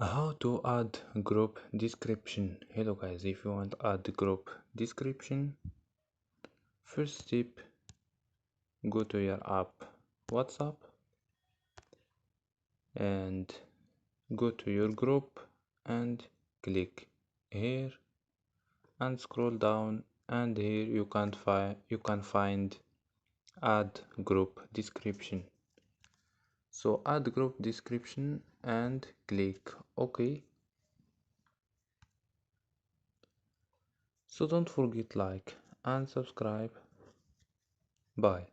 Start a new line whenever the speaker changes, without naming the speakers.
How to add group description. Hello guys, if you want to add group description, first step, go to your app WhatsApp and go to your group and click here and scroll down, and here you can find add group description. So add group description and click OK. So don't forget like and subscribe. Bye.